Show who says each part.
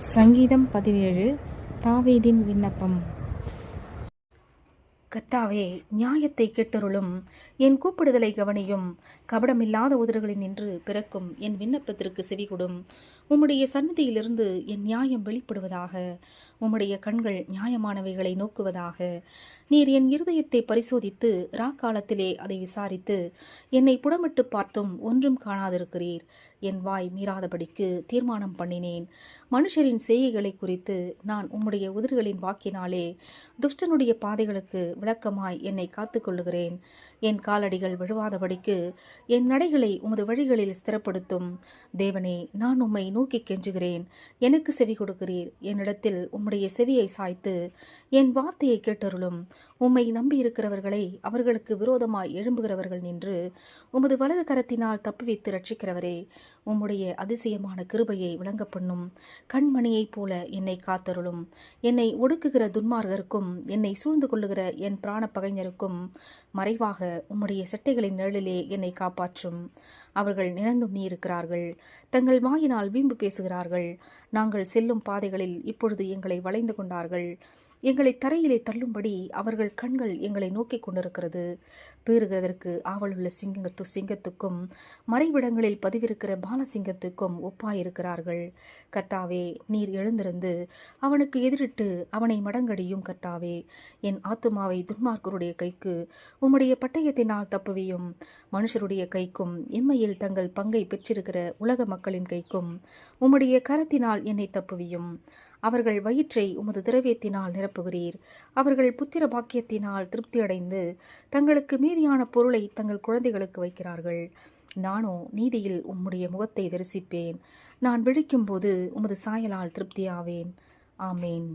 Speaker 1: சங்கீதம் 17. தாவீதின் விண்ணப்பம். கர்த்தாவே, நியாயத்தை கேட்டருளும், என் கூப்பிடுதலை கவனியும். கபடமில்லாத உதடுகளில் நின்று பிறக்கும் என் விண்ணப்பத்திற்கு செவிகொடும். உம்முடைய சந்நிதியிலிருந்து என் நியாயம் வெளிப்படுவதாக. உம்முடைய கண்கள் நியாயமானவைகளை நோக்குவதாக. நீர் என் இருதயத்தை பரிசோதித்து ராக்காலத்திலே அதை விசாரித்து என்னை புடமிட்டு பார்த்தும் ஒன்றும் காணாதிருக்கிறீர். என் வாய் மீறாதபடிக்கு தீர்மானம் பண்ணினேன். மனுஷரின் செய்கைகளை குறித்து நான் உம்முடைய உதடுகளின் வாக்கினாலே துஷ்டனுடைய பாதைகளுக்கு விளக்கமாய் என்னை காத்துக்கொள்ளுகிறேன். என் காலடிகள் விழுவாதபடிக்கு என் நடைகளை உமது வழிகளில் ஸ்திரப்படுத்தும். தேவனே, நான் உம்மை நோக்கி கெஞ்சுகிறேன். எனக்கு செவி கொடுக்கிறீர். என்னிடத்தில் உம்முடைய செவியை சாய்த்து என் வார்த்தையை கேட்டருளும். உம்மை நம்பியிருக்கிறவர்களை அவர்களுக்கு விரோதமாய் எழும்புகிறவர்கள் நின்று உமது வலது கரத்தினால் தப்புவித்து ரட்சிக்கிறவரே, உம்முடைய அதிசயமான கிருபையை விளங்க பண்ணும். கண்மணியைப் போல என்னை காத்தருளும். என்னை ஒடுக்குகிற துன்மார்கருக்கும் என்னை சூழ்ந்து கொள்ளுகிற என் பிராண பகைஞருக்கும் மறைவாக உம்முடைய செட்டைகளின் நிழலிலே என்னை காப்பாற்றும். அவர்கள் நினைந்துண்ணி இருக்கிறார்கள். தங்கள் வாயினால் வீம்பு பேசுகிறார்கள். நாங்கள் செல்லும் பாதைகளில் இப்பொழுது எங்களை வளைந்து கொண்டார்கள். எங்களை தரையிலே தள்ளும்படி அவர்கள் கண்கள் எங்களை நோக்கி கொண்டிருக்கிறது. பீறுகிறதற்கு ஆவலுள்ள சிங்கத்துக்கும் மறைவிடங்களில் பதிவிருக்கிற பாலசிங்கத்துக்கும் ஒப்பாயிருக்கிறார்கள். கர்த்தாவே, நீர் எழுந்திருந்து அவனுக்கு எதிரிட்டு அவனை மடங்கடியும். கர்த்தாவே, என் ஆத்துமாவை துன்மார்க்கருடைய கைக்கு உம்முடைய பட்டயத்தினால் தப்புவியும். மனுஷருடைய கைக்கும் இம்மையில் தங்கள் பங்கை பெற்றிருக்கிற உலக மக்களின் கைக்கும் உம்முடைய கரத்தினால் என்னை தப்புவியும். அவர்கள் வயிற்றை உமது திரவியத்தினால் நிரப்புகிறீர். அவர்கள் புத்திர பாக்கியத்தினால் திருப்தியடைந்து தங்களுக்கு மீதியான பொருளை தங்கள் குழந்தைகளுக்கு வைக்கிறார்கள். நானோ நீதியில் உம்முடைய முகத்தை தரிசிப்பேன். நான் விழிக்கும்போது உமது சாயலால் திருப்தியாவேன். ஆமேன்.